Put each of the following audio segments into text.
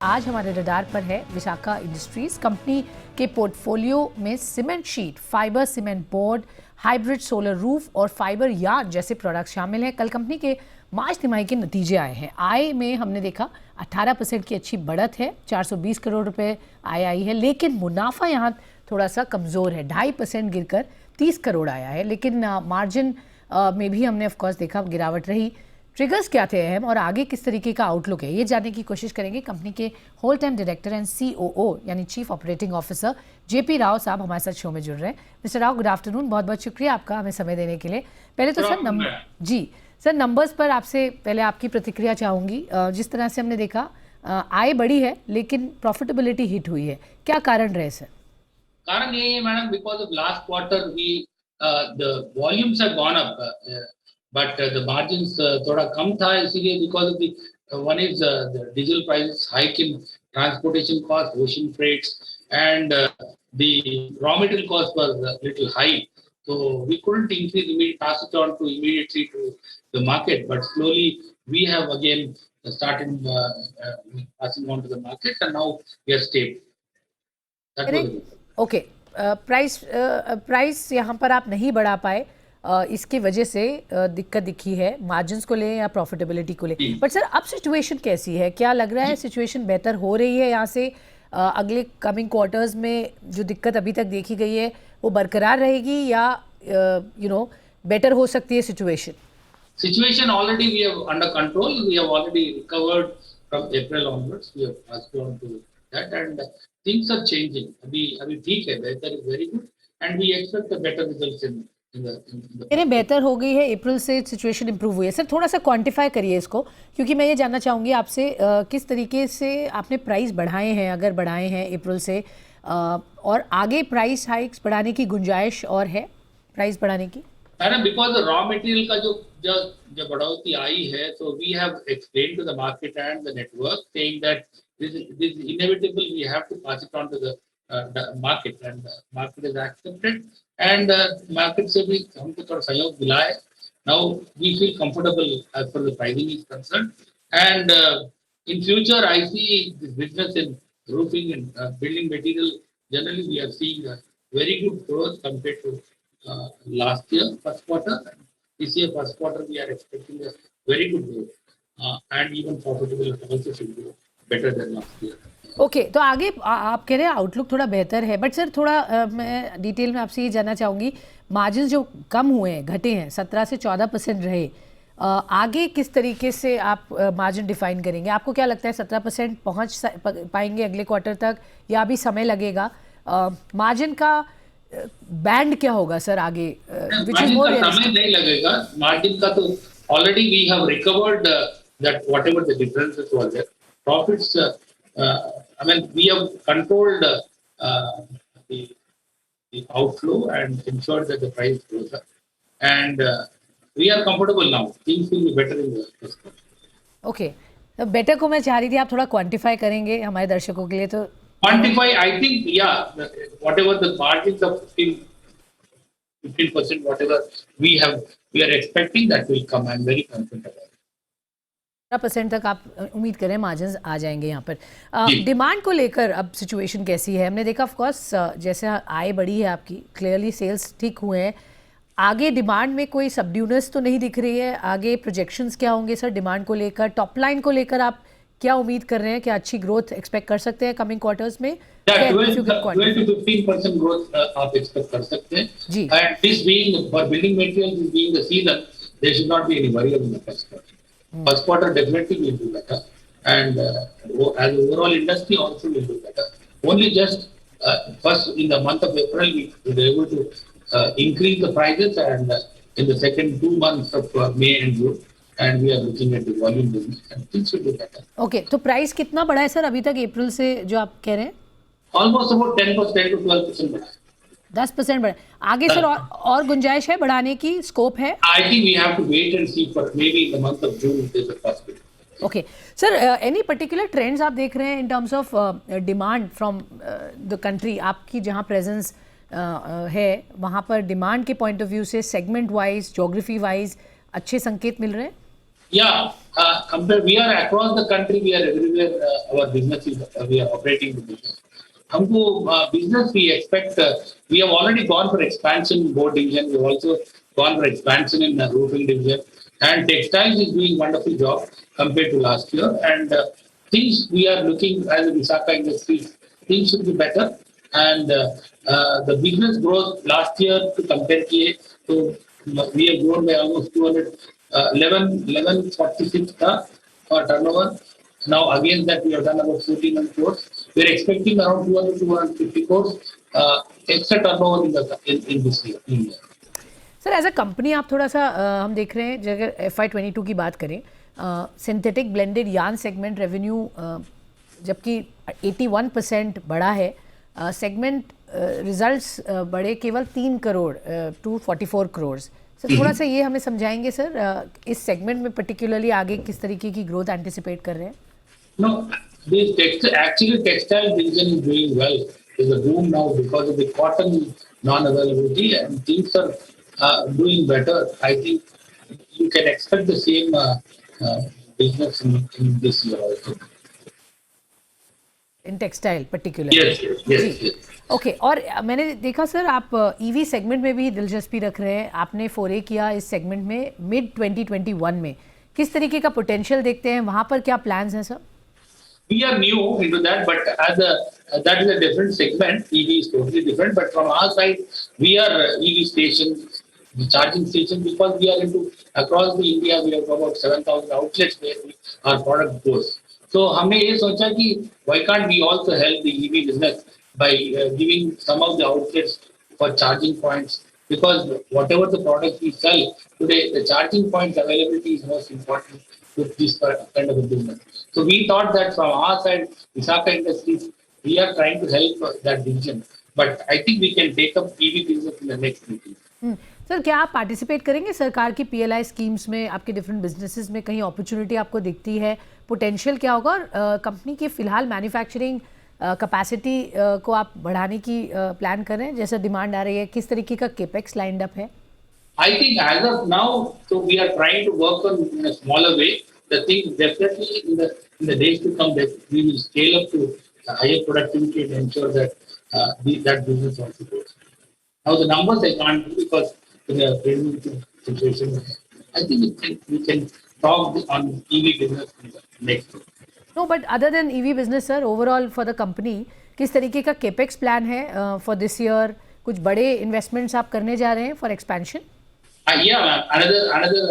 आज हमारे रडार पर है विशाखा इंडस्ट्रीज कंपनी के पोर्टफोलियो में cement sheet, fibre cement board, hybrid solar roof और फाइबर यार्ड जैसे प्रोडक्ट शामिल हैं। कल कंपनी के मार्च तिमाही के नतीजे आए हैं। आय में हमने देखा 18% की अच्छी बढ़त है, 420 करोड़ रुपए आय आई है, लेकिन मुनाफा यहाँ थोड़ा सा कमज़ोर है, 2.5% गिरकर 30 करोड़ आया है। लेकिन मार्जिन में भी हमने ऑफकोर्स देखा गिरावट रही। ट्रिगर्स क्या थे अहम और आगे किस तरीके का आउटलुक है, ये जानने की कोशिश करेंगे। कंपनी के whole time director and COO यानी chief operating officer JP Rao साहब हमारे साथ शो में जुड़ रहे हैं। मिस्टर राव, गुड आफ्टरनून, बहुत बहुत शुक्रिया आपका हमें समय देने के लिए। पहले तो सर नंबर्स पर आपसे पहले आपकी प्रतिक्रिया चाहूँगी। जिस तरह से हमने देखा आय बढ़ी है लेकिन प्रॉफिटेबिलिटी हिट हुई है, क्या कारण रहे सर? कारण यही है madam, because of last quarter we the volumes have gone up but the margins थोड़ा कम था, इसीलिए because of the one is the diesel prices hike in transportation cost, ocean freights and the raw material cost was little high, so we couldn't increase immediate pass it on to immediately to the market, but slowly we have again started passing on to the market and now we are stable. That was it. Okay, price यहाँ पर आप नहीं बढ़ा पाए, इसकी वजह से दिक्कत दिखी है, मार्जिन्स को लें या प्रॉफिटेबिलिटी को लें। बट सर अब सिचुएशन कैसी है, क्या लग रहा है सिचुएशन बेहतर हो रही है यहाँ से? अगले कमिंग क्वार्टर्स में जो दिक्कत अभी तक देखी गई है वो बरकरार रहेगी या बेटर हो सकती है situation? Situation already we have under control. We have already recovered from April onwards. We have passed on to that and things are changing. अभी ठीक है, weather is very good and we expect a better results in the बेहतर हो गई है, अप्रैल से situation improve हुई है। सर थोड़ा सा क्वांटिफाई करिए इसको, क्योंकि मैं ये जानना चाहूँगी आपसे किस तरीके से आपने प्राइस बढ़ाए हैं, अगर बढ़ाए हैं अप्रैल से, और आगे प्राइस हाइक्स बढ़ाने की गुंजाइश और है प्राइस बढ़ाने की? बिकॉज रॉ मटेरियल का जो बढ़ोतरी आई है, so we have explained to the market and the network saying that this is inevitable, we have to pass it on to the market and the market is accepted and market से भी हमको थोड़ा सहयोग मिला है. Now we feel comfortable as far as the pricing is concerned and in future I see this business in roofing and building material generally we are seeing a very good growth compared to last year first quarter. This year first quarter we are expecting a very good growth and even profitability also should be better than last year. Okay, तो आगे आप कह रहे हैं outlook थोड़ा बेहतर है, but sir थोड़ा मैं डिटेल में आपसे ये जानना चाहूँगी, मार्जिन जो कम हुए हैं, घटे हैं, 17 से 14% रहे, आगे किस तरीके से आप मार्जिन डिफाइन करेंगे? आपको क्या लगता है 17% पहुँच पाएंगे अगले क्वार्टर तक या अभी समय लगेगा? मार्जिन का बैंड क्या होगा सर आगे? समय नहीं लगेगा, मार्जिन का तो already we have recovered that whatever the differences were there, profits I mean we have controlled the outflow and ensured that the price goes up and we are comfortable now, things will be better in the first quarter. Okay, तो better को मैं चाह रही थी आप थोड़ा quantify करेंगे हमारे दर्शकों के लिए? तो quantify, I think whatever the margins of 15% whatever we are expecting that will come. I am very confident about it. 15% तक आप उम्मीद करें मार्जिन आ जाएंगे यहाँ पर। डिमांड को लेकर अब सिचुएशन कैसी है? हमने देखा ऑफ कोर्स जैसे आय बढ़ी है आपकी, क्लियरली सेल्स ठीक हुए हैं, आगे डिमांड में कोई सबड्यूनेस तो नहीं दिख रही है? आगे प्रोजेक्शंस क्या होंगे सर डिमांड को लेकर? टॉप लाइन को लेकर आप क्या उम्मीद कर रहे हैं? क्या अच्छी ग्रोथ एक्सपेक्ट कर सकते हैं कमिंग क्वार्टर्स में? 12 to 15% ग्रोथ आप एक्सपेक्ट कर सकते हैं जी। And this being for building materials being the season, there should not be any worry in the first quarter. First quarter definitely will do better and as overall industry also will do better. Only just first in the month of April we were able to increase the prices and in the second 2 months of May and June and we are looking at the volume business and things will do better. Okay, तो price कितना बढ़ा है sir अभी तक अप्रैल से जो आप कह रहे हैं? Almost about 10% to 12% बढ़ा है. 10% बढ़ा. आगे सर और गुंजाइश है बढ़ाने की, स्कोप है? I think we have to wait and see for maybe in the month of June if there is a possibility. Okay sir, any particular trends आप देख रहे हैं in terms of demand from the country? आपकी जहाँ presence है वहाँ पर demand के पॉइंट ऑफ व्यू से सेगमेंट वाइज, ज्योग्राफी वाइज अच्छे संकेत मिल रहे हैं? Yeah, we are across the country. We are everywhere. Our business is we are operating the business. हमको business we expect. We have already gone for expansion in board division. We have also gone for expansion in roofing division. And textiles is doing wonderful job compared to last year. And things we are looking as a Visakha Industries, things should be better. And the business growth last year to compare kiye, so we have grown by almost 1146 for turnover. Now against that we have done about 1400 crores. We are expecting around 200 250 crores extra turnover in this year. Sir as a company आप थोड़ा सा हम देख रहे हैं अगर FY22 की बात करें synthetic blended yarn segment revenue जबकि 81% बढ़ा है सेगमेंट रिजल्ट्स बढ़े केवल 3 करोड़ टू 44 करोड़ सर थोड़ा सा ये हमें समझाएंगे सर इस सेगमेंट में पर्टिकुलरली आगे किस तरीके की ग्रोथ एंटिसिपेट कर रहे हैं No, actually textile division is doing well. There's a boom now because of the cotton non-availability and things are doing better. I think you can expect the same business in this year also. In textile particular yes. Okay और मैंने देखा sir आप EV segment में भी दिलचस्पी रख रहे हैं आपने फोरे किया इस सेगमेंट में मिड 2021 में किस तरीके का पोटेंशियल देखते हैं वहां पर क्या प्लान्स हैं sir We are new into that, but that is a different segment. EV is totally different. But from our side, we are EV stations, the charging stations, because we are into across the India. We have about 7,000 outlets where our product goes. So हमने ये सोचा कि why can't we also help the EV business by giving some of the outlets for charging points? Because whatever the products we sell today, the charging points availability is most important with this kind of a business. So we thought that from our side, Visakha Industries, we are trying to help that division. But I think we can take up EV business in the next meeting. Sir क्या आप participate करेंगे सरकार की PLI schemes में आपके different businesses में कहीं opportunity आपको दिखती है पोटेंशियल क्या होगा और कंपनी की फिलहाल मैन्युफैक्चरिंग कैपेसिटी को आप बढ़ाने की प्लान कर रहे हैं जैसा डिमांड आ रही है किस तरीके का केपेक्स लाइंड अप है I think as of now, so we are trying to work on in a smaller way. The thing definitely in the days to come that we will scale up to higher productivity and ensure that that business also grows. Now the numbers I can't do because in the present situation, I think we can talk on EV business in the next year. No, but other than EV business, sir, overall for the company, किस तरीके का capex plan है for this year? कुछ बड़े investments आप करने जा रहे हैं for expansion? Yeah, another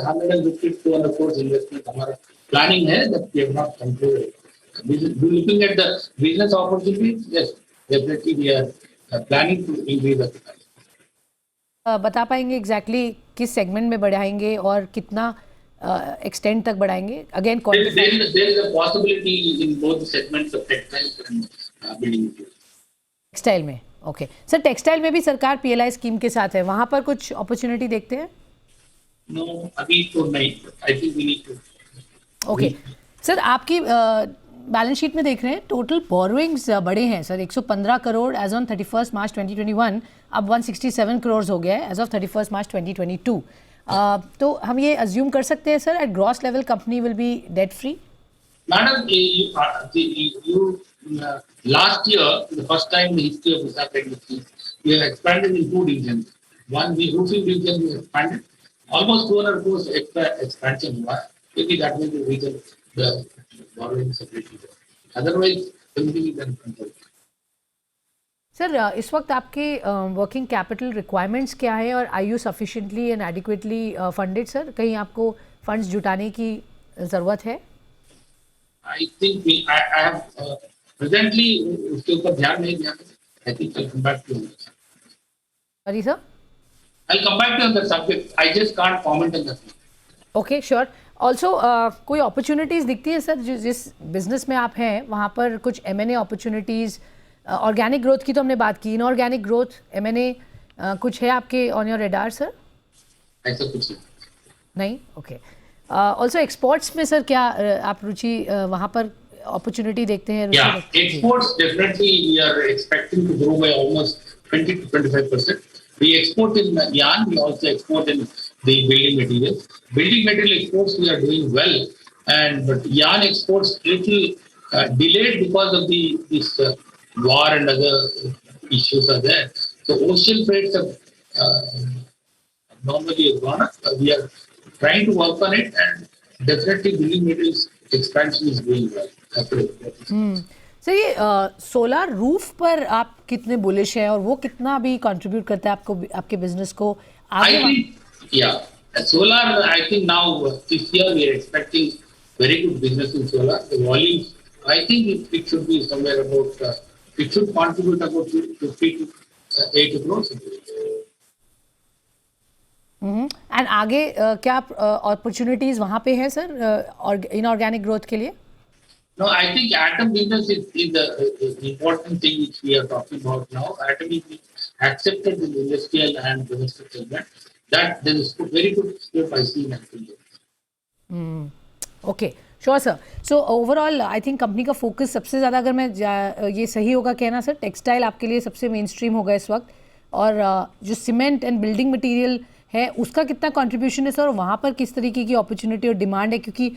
150 to 200 crores investment हमारा planning है that we have not concluded. We looking at the business opportunities. Yes, definitely we are planning to increase the capacity. बता पाएंगे एग्जैक्टली किस सेगमेंट में बढ़ाएंगे और कितना एक्सटेंड तक बढ़ाएंगे again there is a possibility in both segments of textiles and building materials. Textile में ओके सर टेक्सटाइल में भी सरकार PLI स्कीम के साथ है वहां पर कुछ अपॉर्चुनिटी देखते हैं No, अभी तो नहीं. I think we need to. Okay sir आपकी बैलेंस शीट में देख रहे हैं टोटल बोरोइंग्स बड़े हैं सर 115 करोड़ एज ऑन 31 मार्च 2021 अब 167 करोड़ हो गया है एज ऑफ 31 मार्च 2022 तो हम ये अज्यूम कर सकते हैं sir at gross level company will be debt free Madam, last year, the first time in the history of Visakha Industries, we have expanded in 2 divisions. One, the roofing division, we expanded almost 200 crores extra expansion. Maybe that will be the reason the borrowing separately. Otherwise, everything is under control. Sir इस वक्त आपके working capital requirements क्या है और are you sufficiently and adequately funded sir कहीं आपको funds जुटाने की ज़रूरत है I think I have presently उसके ऊपर ध्यान नहीं दिया. I think I'll come back to you. Sorry sir I'll come back to you on that subject. I just can't comment on that. Okay sure also कोई opportunities दिखती है sir जिस business में आप हैं वहाँ पर कुछ M&A अपॉर्चुनिटीज़ ऑर्गेनिक ग्रोथ की तो हमने बात की इनऑर्गेनिक ग्रोथ M&A कुछ है आपके ऑन योर रेडार सर ऐसा कुछ नहीं ओके ऑल्सो एक्सपोर्ट्स में सर क्या आप रुचि वहाँ पर अपॉर्चुनिटी देखते हैं Yeah, exports definitely we are expecting to grow by almost 20 to 25%. We export in yarn, we also export in the building materials. Building material exports we are doing well. and but yarn exports little delayed because of this war and other issues are there. So ocean freights have normally gone up. We are trying to work on it, and definitely building materials expansion is going well. Sir ये solar roof पर आप कितने bullish हैं और वो कितना अभी contribute करता है आपको आपके बिजनेस को आगे? I think, yeah, solar. I think now this year we are expecting very good business in solar. The volumes, I think it should be somewhere about. It should contribute about 50 to 80 crores. And आगे क्या opportunities वहाँ पे है sir और inorganic growth के लिए? No, I think atom business is the important thing which we are talking about now. Atom is accepted in the industrial and domestic segment. That there is very good scope I see in atom business. Okay, sure sir. So overall I think company का focus सबसे ज़्यादा, अगर मैं ये सही होगा कहना sir, textile आपके लिए सबसे मेन स्ट्रीम होगा इस वक्त, और जो सीमेंट एंड बिल्डिंग मटेरियल है उसका कितना कंट्रीब्यूशन है सर, और वहाँ पर किस तरीके की अपॉर्चुनिटी और डिमांड है? क्योंकि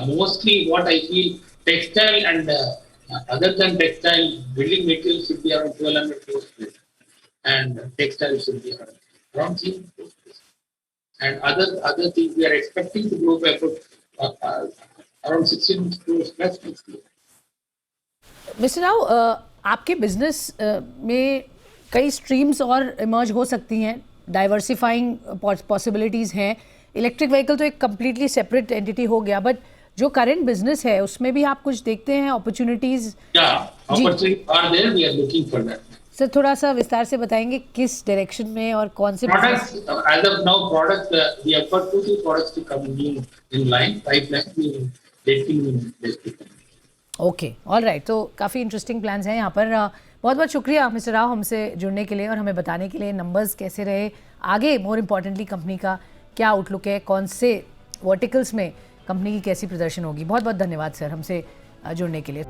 mostly what I feel textile and other than textile, building materials should be around 1200 crores, and textile should be around 300 crores. And other things we are expecting to grow by about around 16 crores plus next year. Mister Rao, आपके business में कई streams और emerge हो सकती हैं, diversifying possibilities हैं. Electric vehicle तो एक कम्प्लीटली सेपरेट एंटिटी हो गया, बट जो करंट बिजनेस है उसमें भी आप कुछ देखते हैं अपॉर्चुनिटीज़? सर थोड़ा सा विस्तार से बताएंगे किस डायरेक्शन में और कौन से products? As of now, we have got 2 products to come in line, pipeline. We are taking in. Okay, all right. तो काफ़ी इंटरेस्टिंग प्लान्स हैं यहाँ पर. बहुत बहुत शुक्रिया मिस्टर राव हमसे जुड़ने के लिए और हमें बताने के लिए नंबर्स कैसे रहे, आगे मोर इम्पॉर्टेंटली कंपनी का क्या आउटलुक है, कौन से वर्टिकल्स में कंपनी की कैसी प्रदर्शन होगी. बहुत बहुत धन्यवाद सर हमसे जुड़ने के लिए.